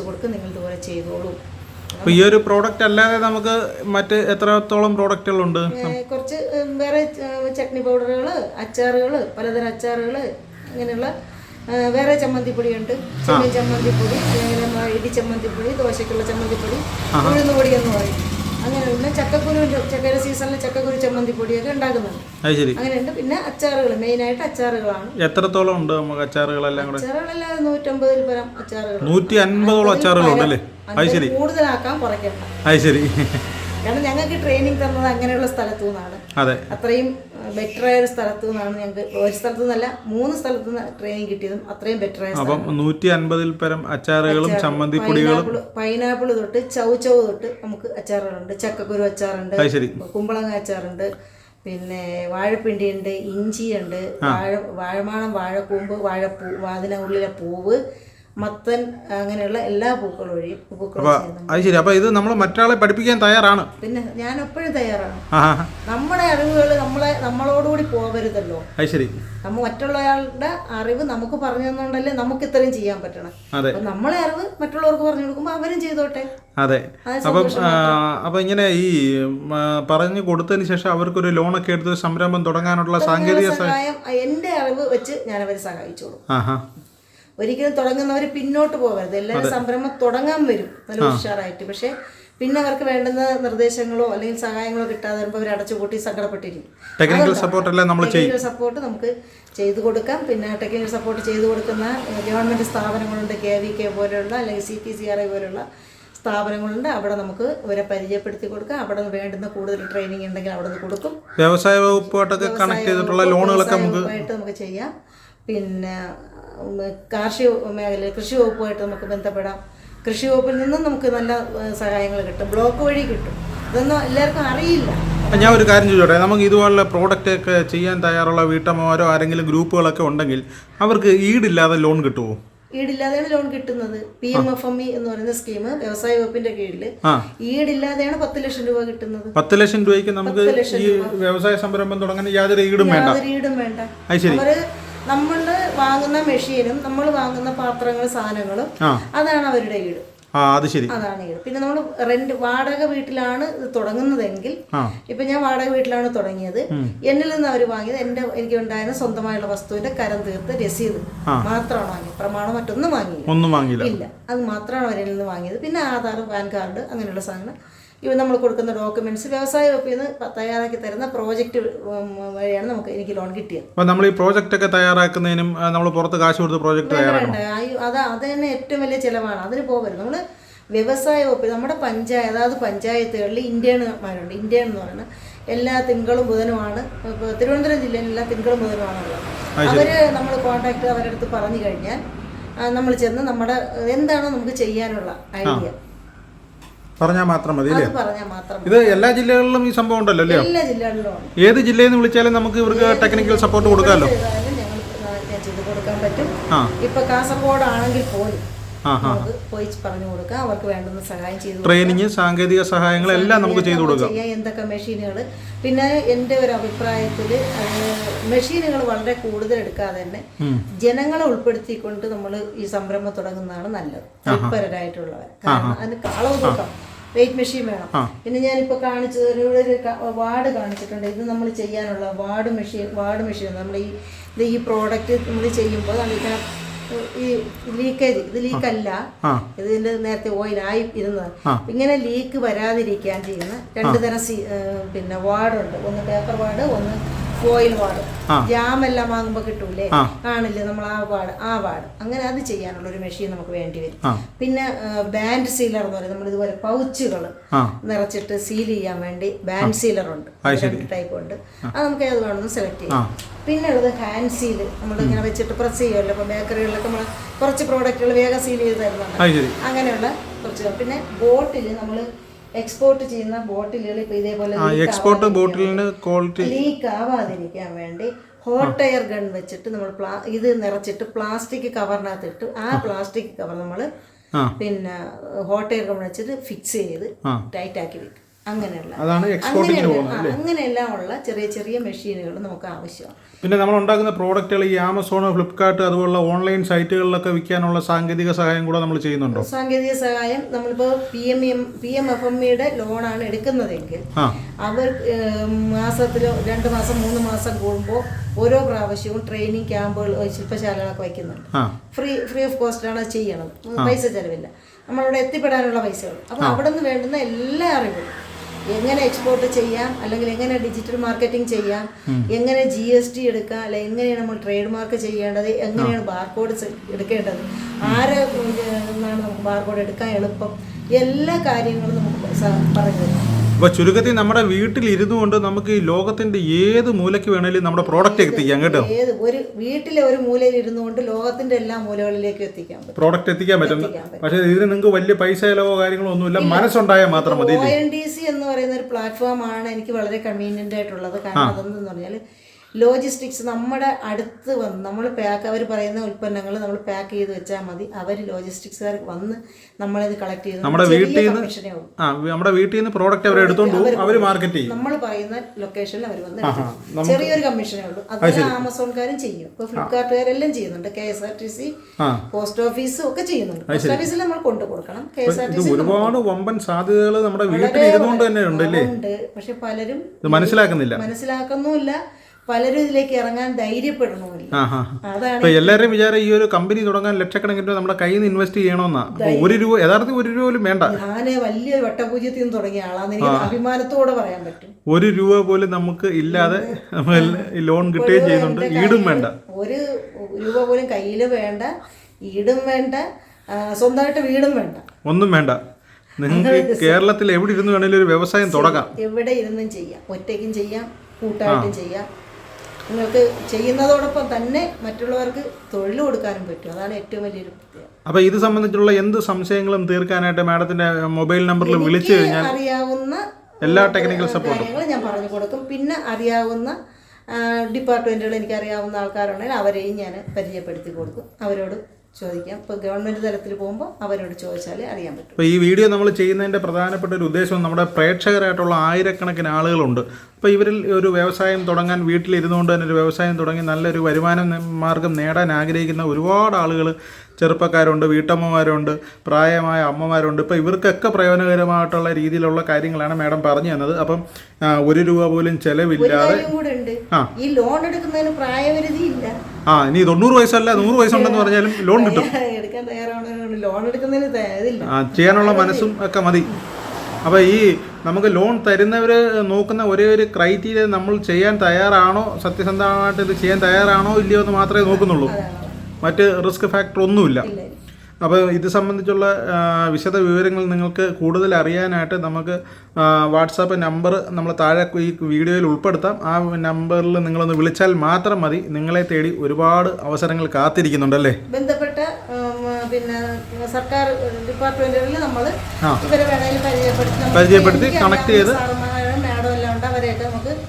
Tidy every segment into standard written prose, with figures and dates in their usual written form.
കൊടുക്കും, നിങ്ങൾ ഇതുപോലെ ചെയ്തോളൂ. അപ്പോൾ ഈ ഒരു പ്രോഡക്റ്റ് അല്ലാതെ നമുക്ക് മറ്റ് എത്രത്തോളം പ്രോഡക്റ്റുകളുണ്ട്? കുറച്ച് വേറെ ചട്നി പൗഡറുകൾ, അച്ചാറുകൾ, പലതരം അച്ചാറുകൾ, അങ്ങനെയുള്ള വേറെ ചമ്മന്തിപ്പൊടിയുണ്ട്. ചെമ്മീൻ ചമ്മന്തിപ്പൊടി, ഇടി ചമ്മന്തിപ്പൊടി, ദോശയ്ക്കുള്ള ചമ്മന്തിപ്പൊടി, ഉഴുന്നുപൊടി എന്ന് പറയും. അങ്ങനെയുള്ള ചക്കയുടെ സീസണിൽ ചക്കക്കുരു ചമ്മന്തിപ്പൊടിയൊക്കെ ഉണ്ടാക്കുന്നുണ്ട്. അങ്ങനെയുണ്ട്. പിന്നെ അച്ചാറുകൾ, മെയിനായിട്ട് അച്ചാറുകളാണ്. എത്രത്തോളം ഉണ്ട് നമുക്ക് അച്ചാറുകളെല്ലാം? 150 പരം അച്ചാറുകൾ. 150 അച്ചാറുകളുണ്ടല്ലേ? കൂടുതലാക്കാൻ കുറയ്ക്കണ്ട. കാരണം ഞങ്ങൾക്ക് ട്രെയിനിങ് തന്നത് അങ്ങനെയുള്ള സ്ഥലത്തു നിന്നാണ്. അത്രയും ബെറ്റർ ആയ ഒരു സ്ഥലത്തു നിന്നാണ് ഞങ്ങൾക്ക്. ഒരു സ്ഥലത്തു നിന്നല്ല, 3 സ്ഥലത്തു നിന്ന് ട്രെയിനിങ് കിട്ടിയതും അത്രയും ബെറ്റർ ആയ. 150 പരം അച്ചാറുകളും ചമ്മന്തിപ്പൊടികളും. പൈനാപ്പിൾ തൊട്ട് ചൗ തൊട്ട് നമുക്ക് അച്ചാറുകളുണ്ട്. ചക്കക്കുരു അച്ചാറുണ്ട്, കുമ്പളങ്ങ അച്ചാറുണ്ട്, പിന്നെ വാഴപ്പിണ്ടിയുണ്ട്, ഇഞ്ചിയുണ്ട്, വാഴമാണം, വാഴക്കൂമ്പ്, വാഴപ്പൂ, അതിനുള്ളിലെ പൂവ്, മത്തൻ, അങ്ങനെയുള്ള എല്ലാ പൂക്കളും ഒഴിയും. അപ്പൊ ഇത് നമ്മൾ മറ്റൊരാളെ പഠിപ്പിക്കാൻ തയ്യാറാണ്. പിന്നെ ഞാൻ എപ്പോഴും തയ്യാറാണ്. നമ്മുടെ അറിവുകൾ നമ്മളോടുകൂടി പോകരുതല്ലോ. നമ്മ മറ്റുള്ളയാളുടെ അറിവ് നമുക്ക് പറഞ്ഞു തന്നോണ്ടല്ലേ നമുക്ക് ഇത്രയും ചെയ്യാൻ പറ്റണം. നമ്മളെ അറിവ് മറ്റുള്ളവർക്ക് പറഞ്ഞു കൊടുക്കുമ്പോ അവരും ചെയ്തോട്ടെ. അതെ. അപ്പൊ ഇങ്ങനെ ഈ പറഞ്ഞു കൊടുത്തതിന് ശേഷം അവർക്കൊരു ലോണൊക്കെ എടുത്ത് സംരംഭം തുടങ്ങാനുള്ള സാങ്കേതിക സഹായം എന്റെ അറിവ് വെച്ച് ഞാൻ അവരെ സഹായിച്ചോളൂ. ഒരിക്കലും തുടങ്ങുന്നവർ പിന്നോട്ട് പോകരുത്. എല്ലാവരും സംരംഭം തുടങ്ങാൻ വരും നല്ല ഉഷാറായിട്ട്. പക്ഷെ പിന്നെ അവർക്ക് വേണ്ടുന്ന നിർദ്ദേശങ്ങളോ അല്ലെങ്കിൽ സഹായങ്ങളോ കിട്ടാതെ വരുമ്പോൾ അവർ അടച്ചുപൂട്ടി സങ്കടപ്പെട്ടിരിക്കും. ടെക്നിക്കൽ സപ്പോർട്ട് നമുക്ക് ചെയ്തു കൊടുക്കാം. പിന്നെ ടെക്നിക്കൽ സപ്പോർട്ട് ചെയ്തു കൊടുക്കുന്ന ഗവൺമെൻറ് സ്ഥാപനങ്ങളുണ്ട്. KVK പോലെയുള്ള അല്ലെങ്കിൽ CPCRI പോലെയുള്ള സ്ഥാപനങ്ങളുണ്ട്. അവിടെ നമുക്ക് ഇവരെ പരിചയപ്പെടുത്തി കൊടുക്കാം. അവിടെ വേണ്ടുന്ന കൂടുതൽ ട്രെയിനിങ് ഉണ്ടെങ്കിൽ അവിടെ നിന്ന് കൊടുക്കും. വ്യവസായ വകുപ്പുമായിട്ടൊക്കെ കണക്ട് ചെയ്തിട്ടുള്ള ലോണുകളൊക്കെ നമുക്ക് ചെയ്യാം. പിന്നെ കാർഷിക മേഖല, കൃഷി വകുപ്പുമായിട്ട് നമുക്ക് ബന്ധപ്പെടാം. കൃഷി വകുപ്പിൽ നിന്നും നമുക്ക് നല്ല സഹായങ്ങൾ കിട്ടും. ബ്ലോക്ക് വഴി കിട്ടും. ഇതൊന്നും എല്ലാവർക്കും അറിയില്ല. ഞാൻ ഒരു കാര്യം ചോദിച്ചോട്ടെ, നമുക്ക് ഇതുപോലുള്ള പ്രോഡക്റ്റ് ഒക്കെ ചെയ്യാൻ തയ്യാറുള്ള വീട്ടമ്മമാരോ ആരെങ്കിലും ഗ്രൂപ്പുകളൊക്കെ ഉണ്ടെങ്കിൽ അവർക്ക് ഈടില്ലാതെ ലോൺ കിട്ടുമോ? ഈടില്ലാതെയാണ് ലോൺ കിട്ടുന്നത്. PMFME എന്ന് പറയുന്ന സ്കീം വ്യവസായ വകുപ്പിന്റെ കീഴിൽ ഈടില്ലാതെയാണ് 10 ലക്ഷം രൂപ കിട്ടുന്നത്. 10 ലക്ഷം രൂപയ്ക്ക് നമുക്ക് ഈ വ്യവസായ സംരംഭം തുടങ്ങാൻ യാതൊരു ഈടും വേണ്ട. അവര് നമ്മൾ വാങ്ങുന്ന മെഷീനും നമ്മൾ വാങ്ങുന്ന പാത്രങ്ങളും സാധനങ്ങളും അതാണ് അവരുടെ ഈട്. അതാണ് ഈട്. പിന്നെ നമ്മൾ വാടക വീട്ടിലാണ് ഇത് തുടങ്ങുന്നതെങ്കിൽ, ഇപ്പൊ ഞാൻ വാടക വീട്ടിലാണ് തുടങ്ങിയത്. എന്നിൽ നിന്ന് അവർ വാങ്ങിയത് എനിക്ക് ഉണ്ടായിരുന്ന സ്വന്തമായുള്ള വസ്തുവിന്റെ കരം തീർത്ത് രസീത് മാത്രമാണ് വാങ്ങിയത്. പ്രമാണം മറ്റൊന്നും വാങ്ങിയില്ല. ഇല്ല, അത് മാത്രമാണ് അവരിൽ നിന്ന് വാങ്ങിയത്. പിന്നെ ആധാർ, പാൻ കാർഡ്, അങ്ങനെയുള്ള സാധനം, ഇവ നമ്മൾ കൊടുക്കുന്ന ഡോക്യുമെന്റ്സ്, വ്യവസായ വകുപ്പിൽ നിന്ന് തയ്യാറാക്കി തരുന്ന പ്രോജക്റ്റ് വഴിയാണ് എനിക്ക് ലോൺ കിട്ടിയത്. അപ്പോൾ നമ്മൾ ഈ പ്രോജക്റ്റ് ഒക്കെ തയ്യാറാക്കുന്നതിനും നമ്മൾ പുറത്ത് കാശ് കൊടുത്ത് പ്രോജക്റ്റ് തയ്യാറാക്കണം. അത് തന്നെ ഏറ്റവും വലിയ ചിലവാണ്. അതിന് പോകരുത്. നമ്മൾ വ്യവസായ വകുപ്പിൽ നമ്മുടെ പഞ്ചായത്തുകളിൽ ഇന്ത്യന്മാരുണ്ട്. ഇന്ത്യൻ എന്ന് പറയുന്നത് എല്ലാ തിങ്കളും ബുധനുമാണ്. ഇപ്പോൾ തിരുവനന്തപുരം ജില്ലയിൽ എല്ലാ തിങ്കളും ബുധനുമാണുള്ളത്. അവര് നമ്മൾ കോൺടാക്ട് അവരുടെ അടുത്ത് പറഞ്ഞു കഴിഞ്ഞാൽ നമ്മൾ ചെന്ന് നമ്മുടെ എന്താണോ നമുക്ക് ചെയ്യാനുള്ള ഐഡിയ പറഞ്ഞാൽ മാത്രം മതി അല്ലേ? ഇത് എല്ലാ ജില്ലകളിലും ഈ സംഭവം ഉണ്ടല്ലോ അല്ലേ? എല്ലാ ജില്ലകളിലും. ഏത് ജില്ലയിൽ നിന്ന് വിളിച്ചാലും നമുക്ക് ഇവർക്ക് ടെക്നിക്കൽ സപ്പോർട്ട് കൊടുക്കാമല്ലോ. ചെയ്ത് കൊടുക്കാൻ പറ്റും. ഇപ്പൊ കാസർഗോഡ് ആണെങ്കിൽ പോലും നമുക്ക് പോയി പറഞ്ഞു കൊടുക്കാം. അവർക്ക് വേണ്ടുന്ന സഹായം ചെയ്തു, ട്രെയിനിങ്, സാങ്കേതിക സഹായങ്ങൾ എല്ലാം നമുക്ക് ചെയ്തു കൊടുക്കാം. എന്തൊക്കെ മെഷീനുകൾ. പിന്നെ എൻ്റെ ഒരു അഭിപ്രായത്തിൽ മെഷീനുകൾ വളരെ കൂടുതൽ എടുക്കാതെ തന്നെ ജനങ്ങളെ ഉൾപ്പെടുത്തിക്കൊണ്ട് നമ്മൾ ഈ സംരംഭം തുടങ്ങുന്നതാണ് നല്ലത്. തൽപരരായിട്ടുള്ളവർ. കാരണം അതിന് അളവ് നോക്കാം. വെയിറ്റ് മെഷീൻ വേണം. പിന്നെ ഞാനിപ്പോൾ കാണിച്ചത് ഒരു വാർഡ് കാണിച്ചിട്ടുണ്ട്. ഇത് നമ്മൾ ചെയ്യാനുള്ള വാർഡ് മെഷീൻ നമ്മൾ ഈ പ്രോഡക്റ്റ് നമ്മൾ ചെയ്യുമ്പോൾ ഈ ലീക്കേജ്, ഇത് ലീക്കല്ല, ഇതിന്റെ നേരത്തെ ഓയിലായി ഇരുന്നത്. ഇങ്ങനെ ലീക്ക് വരാതിരിക്കാൻ ചെയ്യുന്ന 2 തരം പിന്നെ വാർഡുണ്ട്. ഒന്ന് പേപ്പർ വാർഡ്, ഒന്ന് ഫോയിൽ വാർഡ്. ജാമെല്ലാം വാങ്ങുമ്പോൾ കിട്ടൂലേ, കാണില്ലേ നമ്മൾ ആ വാർഡ്. അങ്ങനെ അത് ചെയ്യാനുള്ള ഒരു മെഷീൻ നമുക്ക് വേണ്ടി വരും. പിന്നെ ബാൻഡ് സീലർ എന്ന് പറയുന്നത് നമ്മൾ ഇതുപോലെ പൗച്ചുകൾ നിറച്ചിട്ട് സീൽ ചെയ്യാൻ വേണ്ടി ബാൻഡ് സീലർ ഉണ്ട്. 2 ടൈപ്പ് ഉണ്ട്. അത് നമുക്ക് ഏത് വേണമെന്ന് സെലക്ട് ചെയ്യാം. പിന്നെ ഉള്ളത് ഹാൻഡ് സീല്. നമ്മളിങ്ങനെ വെച്ചിട്ട് പ്രസ് ചെയ്യുമല്ലോ. ഇപ്പോൾ ബേക്കറികളിലൊക്കെ നമ്മൾ കുറച്ച് പ്രോഡക്റ്റുകൾ വേഗം സീൽ ചെയ്ത് തരുന്നുണ്ട്. അങ്ങനെയുള്ള കുറച്ച്. പിന്നെ ബോട്ടിൽ നമ്മൾ എക്സ്പോർട്ട് ചെയ്യുന്ന ബോട്ടിലുകൾ ഇപ്പോൾ ഇതേപോലെ ലീക്ക് ആവാതിരിക്കാൻ വേണ്ടി ഹോട്ട് എയർ ഗൺ വെച്ചിട്ട് നമ്മൾ ഇത് നിറച്ചിട്ട് പ്ലാസ്റ്റിക് കവറിനകത്തിട്ട് ആ പ്ലാസ്റ്റിക് കവർ നമ്മൾ പിന്നെ ഹോട്ട് എയർ ഗൺ വെച്ചിട്ട് ഫിക്സ് ചെയ്ത് ടൈറ്റ് ആക്കി വെക്കും. അങ്ങനെയുള്ള അതാണ് എക്സ്പോർട്ടിങ്ങിന് പോകുന്നത്. അങ്ങനെയെല്ലാം ഉള്ള ചെറിയ ചെറിയ മെഷീനുകൾ നമുക്ക് ആവശ്യമാണ്. പിന്നെ നമ്മൾ ഉണ്ടാക്കുന്ന പ്രോഡക്റ്റുകൾ ഈ ആമസോൺ, ഫ്ലിപ്കാർട്ട് അതുപോലുള്ള ഓൺലൈൻ സൈറ്റുകളിലൊക്കെ വിൽക്കാനുള്ള സാങ്കേതിക സഹായം കൂടെ നമ്മൾ ചെയ്യുന്നുണ്ടോ? സാങ്കേതിക സഹായം നമ്മളിപ്പോൾ PMFME ലോണാണ് എടുക്കുന്നതെങ്കിൽ അവർ മാസത്തിലോ 2 മാസം 3 മാസം കൂടുമ്പോൾ ഓരോ പ്രാവശ്യവും ട്രെയിനിങ് ക്യാമ്പുകൾ ശില്പശാലകളൊക്കെ വയ്ക്കുന്നുണ്ട്. ഫ്രീ ഓഫ് കോസ്റ്റാണ് ചെയ്യണത്, പൈസ ചെലവില്ല, നമ്മളവിടെ എത്തിപ്പെടാനുള്ള പൈസകൾ. അപ്പോൾ അവിടെ നിന്ന് വേണ്ടുന്ന എല്ലാ അറിവും, എങ്ങനെ എക്സ്പോർട്ട് ചെയ്യാം, അല്ലെങ്കിൽ എങ്ങനെ ഡിജിറ്റൽ മാർക്കറ്റിംഗ് ചെയ്യാം, എങ്ങനെ GST എടുക്കാം, അല്ലെങ്കിൽ എങ്ങനെയാണ് നമ്മൾ ട്രേഡ് മാർക്ക് ചെയ്യേണ്ടത്, എങ്ങനെയാണ് ബാർകോഡ് എടുക്കേണ്ടത്, ആരെ നിന്നാണ് നമുക്ക് ബാർകോഡ് എടുക്കാൻ എളുപ്പം, എല്ലാ കാര്യങ്ങളും നമുക്ക് പറഞ്ഞു തരും. അപ്പോൾ ചുരുക്കത്തിൽ നമ്മുടെ വീട്ടിൽ ഇരുന്നു കൊണ്ട് നമുക്ക് ഈ ലോകത്തിന്റെ ഏത് മൂലയ്ക്ക് വേണേലും നമ്മുടെ പ്രോഡക്റ്റ് എത്തിക്കാം കേട്ടോ. ഒരു വീട്ടിലെ ഒരു മൂലയിൽ ഇരുന്നു കൊണ്ട് ലോകത്തിന്റെ എല്ലാ മൂലകളിലേക്ക് എത്തിക്കാൻ പറ്റും, പ്രോഡക്റ്റ് എത്തിക്കാൻ പറ്റും. പക്ഷേ ഇതിന് നിങ്ങൾക്ക് വലിയ പൈസ ചിലവോ കാര്യങ്ങളോ ഒന്നുമില്ല, മനസ്സുണ്ടായാൽ മാത്രം മതി. ONDC എന്ന് പറയുന്ന ഒരു പ്ലാറ്റ്ഫോമാണ് എനിക്ക് വളരെ കൺവീനിയന്റ് ആയിട്ടുള്ളത്. കാരണം അതെന്ന് പറഞ്ഞാൽ ലോജിസ്റ്റിക്സ് നമ്മുടെ അടുത്ത് വന്ന് നമ്മൾ അവർ പറയുന്ന ഉൽപ്പന്നങ്ങൾ നമ്മൾ പാക്ക് ചെയ്ത് വെച്ചാൽ മതി. അവർ ലോജിസ്റ്റിക്സുകാർ വന്ന് നമ്മളിത് കളക്ട് ചെയ്ത് നമ്മുടെ വീട്ടിൽ നിന്ന് പ്രോഡക്റ്റ് അവർ എടുത്തോണ്ട് അവർ മാർക്കറ്റ് ചെയ്യും. നമ്മൾ പറയുന്ന ലൊക്കേഷനിൽ അവർ വന്ന് ചെറിയൊരു കമ്മീഷനേ ഉള്ളൂ. അത് ആമസോൺകാരും ചെയ്യും, ഇപ്പോൾ ഫ്ലിപ്കാർട്ടുകാരെല്ലാം ചെയ്യുന്നുണ്ട്, KSRTC, പോസ്റ്റ് ഓഫീസും ഒക്കെ ചെയ്യുന്നുണ്ട്. പോസ്റ്റ് ഓഫീസിൽ നമ്മൾ കൊണ്ടു കൊടുക്കണം. KSRTC ഒരുപാട് വമ്പൻ സാധ്യതകൾ നമ്മുടെ വീട്ടിൽ ഇരുന്നുകൊണ്ട് തന്നെ ഉണ്ടല്ലേ. പക്ഷെ പലരും മനസ്സിലാക്കുന്നില്ല. പലരും ഇതിലേക്ക് ഇറങ്ങാൻ ധൈര്യപ്പെടണമില്ല. അതാണ് എല്ലാവരും വിചാരം ഈ ഒരു കമ്പനി തുടങ്ങാൻ ലക്ഷക്കണക്കിന് രൂപ നമ്മുടെ കയ്യിൽ നിന്ന് ഇൻവെസ്റ്റ് ചെയ്യണമെന്നാ. യഥാർത്ഥത്തിൽ 1 രൂപ പോലും വേണ്ട. ഞാന് വലിയൊരു വട്ടപൂജ്യത്തിൽ നിന്ന് തുടങ്ങിയ ആളാന്ന് എനിക്ക് അഭിമാനത്തോടെ പറയാൻ പറ്റും. 1 രൂപ പോലും നമുക്ക് ഇല്ലാതെ ലോൺ കിട്ടുകയും ചെയ്യുന്നുണ്ട്. ഈടും വേണ്ട, 1 രൂപ പോലും കയ്യില് വേണ്ട, ഈടും വേണ്ട, സ്വന്തമായിട്ട് വീടും വേണ്ട, ഒന്നും വേണ്ട. നിങ്ങൾക്ക് കേരളത്തിൽ എവിടെ ഇരുന്ന് വേണേലും ഒരു വ്യവസായം തുടങ്ങാം. എവിടെ ഇരുന്നും ചെയ്യാം, ഒറ്റയ്ക്കും ചെയ്യാം, കൂട്ടായിട്ടും ചെയ്യാം. നിങ്ങൾക്ക് ചെയ്യുന്നതോടൊപ്പം തന്നെ മറ്റുള്ളവർക്ക് തൊഴിൽ കൊടുക്കാനും പറ്റും. അതാണ് ഏറ്റവും വലിയൊരു പ്രത്യേകത. അപ്പോൾ ഇത് സംബന്ധിച്ചുള്ള എന്ത് സംശയങ്ങളും തീർക്കാനായിട്ട് മാഡത്തിന്റെ മൊബൈൽ നമ്പറിൽ വിളിച്ചു കഴിഞ്ഞാൽ അറിയാവുന്ന എല്ലാ ടെക്നിക്കൽ സപ്പോർട്ടും ഞാൻ പറഞ്ഞു കൊടുക്കും. പിന്നെ അറിയാവുന്ന ഡിപ്പാർട്ട്മെന്റുകൾ എനിക്കറിയാവുന്ന ആൾക്കാരുണ്ടെങ്കിൽ അവരെയും ഞാൻ പരിചയപ്പെടുത്തി കൊടുക്കും. അവരോട് ചോദിക്കാം. ഇപ്പോൾ ഗവൺമെൻറ് തലത്തിൽ പോകുമ്പോൾ അവരോട് ചോദിച്ചാലേ അറിയാൻ പറ്റും. ഇപ്പോൾ ഈ വീഡിയോ നമ്മൾ ചെയ്യുന്നതിൻ്റെ പ്രധാനപ്പെട്ട ഒരു ഉദ്ദേശം നമ്മുടെ പ്രേക്ഷകരായിട്ടുള്ള ആയിരക്കണക്കിന് ആളുകളുണ്ട്. അപ്പോൾ ഇവരിൽ ഒരു വ്യവസായം തുടങ്ങാൻ, വീട്ടിലിരുന്നുകൊണ്ട് തന്നെ ഒരു വ്യവസായം തുടങ്ങി നല്ലൊരു വരുമാന മാർഗം നേടാൻ ആഗ്രഹിക്കുന്ന ഒരുപാട് ആളുകൾ, ചെറുപ്പക്കാരുണ്ട്, വീട്ടമ്മമാരുണ്ട്, പ്രായമായ അമ്മമാരുണ്ട്. ഇപ്പോൾ ഇവർക്കൊക്കെ പ്രയോജനകരമായിട്ടുള്ള രീതിയിലുള്ള കാര്യങ്ങളാണ് മാഡം പറഞ്ഞു തന്നത്. അപ്പം 1 രൂപ പോലും ചെലവില്ലാതെ ഈ ലോൺ എടുക്കുന്നതിന് പ്രായപരിധി ഇല്ല. ഇനി 90 വയസ്സല്ല 100 വയസ്സുണ്ടെന്ന് പറഞ്ഞാലും ലോൺ കിട്ടും. എടുക്കാൻ തയ്യാറാണ്, ലോൺ എടുക്കുന്നതിന് ചെയ്യാനുള്ള മനസ്സും ഒക്കെ മതി. അപ്പോൾ ഈ നമുക്ക് ലോൺ തരുന്നവർ നോക്കുന്ന ഒരേ ഒരു ക്രൈറ്റീരിയ നമ്മൾ ചെയ്യാൻ തയ്യാറാണോ, സത്യസന്ധമായിട്ട് ഇത് ചെയ്യാൻ തയ്യാറാണോ ഇല്ലയോ എന്ന് മാത്രമേ നോക്കുന്നുള്ളൂ. മറ്റ് റിസ്ക് ഫാക്ടർ ഒന്നുമില്ല. അപ്പോൾ ഇത് സംബന്ധിച്ചുള്ള വിശദ വിവരങ്ങൾ നിങ്ങൾക്ക് കൂടുതൽ അറിയാനായിട്ട് നമുക്ക് വാട്സാപ്പ് നമ്പർ നമ്മൾ താഴെ ഈ വീഡിയോയിൽ ഉൾപ്പെടുത്താം. ആ നമ്പറിൽ നിങ്ങളൊന്ന് വിളിച്ചാൽ മാത്രം മതി. നിങ്ങളെ തേടി ഒരുപാട് അവസരങ്ങൾ കാത്തിരിക്കുന്നുണ്ടല്ലേ. ബന്ധപ്പെട്ട പിന്നെ സർക്കാർ ഡിപ്പാർട്ട്മെന്റുകളിൽ നമ്മൾ ഇവരെ പരിചയപ്പെടുത്തി കണക്ട് ചെയ്ത്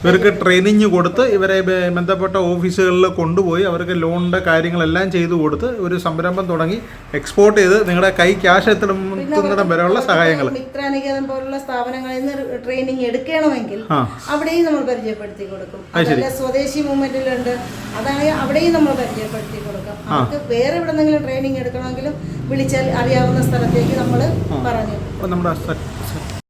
ഇവർക്ക് ട്രെയിനിങ് കൊടുത്ത് ഇവരെ ബന്ധപ്പെട്ട ഓഫീസുകളിൽ കൊണ്ടുപോയി അവർക്ക് ലോണിൻ്റെ കാര്യങ്ങളെല്ലാം ചെയ്തു കൊടുത്ത് ഒരു സംരംഭം തുടങ്ങി എക്സ്പോർട്ട് ചെയ്ത് നിങ്ങളുടെ കൈ ക്യാഷ് എത്തുന്നിടം വരെയുള്ള സഹായങ്ങൾ. മിത്രാനികേതൻ പോലുള്ള സ്ഥാപനങ്ങളിൽ നിന്ന് ട്രെയിനിങ് എടുക്കണമെങ്കിൽ അവിടെയും നമ്മൾ പരിചയപ്പെടുത്തി കൊടുക്കും. അതല്ല സ്വദേശി മൂവ്മെന്റിലുണ്ട്, അതാണെങ്കിൽ അവിടെയും നമ്മൾ പരിചയപ്പെടുത്തി കൊടുക്കും. അവർക്ക് വേറെ എവിടെന്നെങ്കിലും ട്രെയിനിങ് എടുക്കണമെങ്കിലും വിളിച്ചാൽ അറിയാവുന്ന സ്ഥലത്തേക്ക് നമ്മൾ പറഞ്ഞു. നമ്മുടെ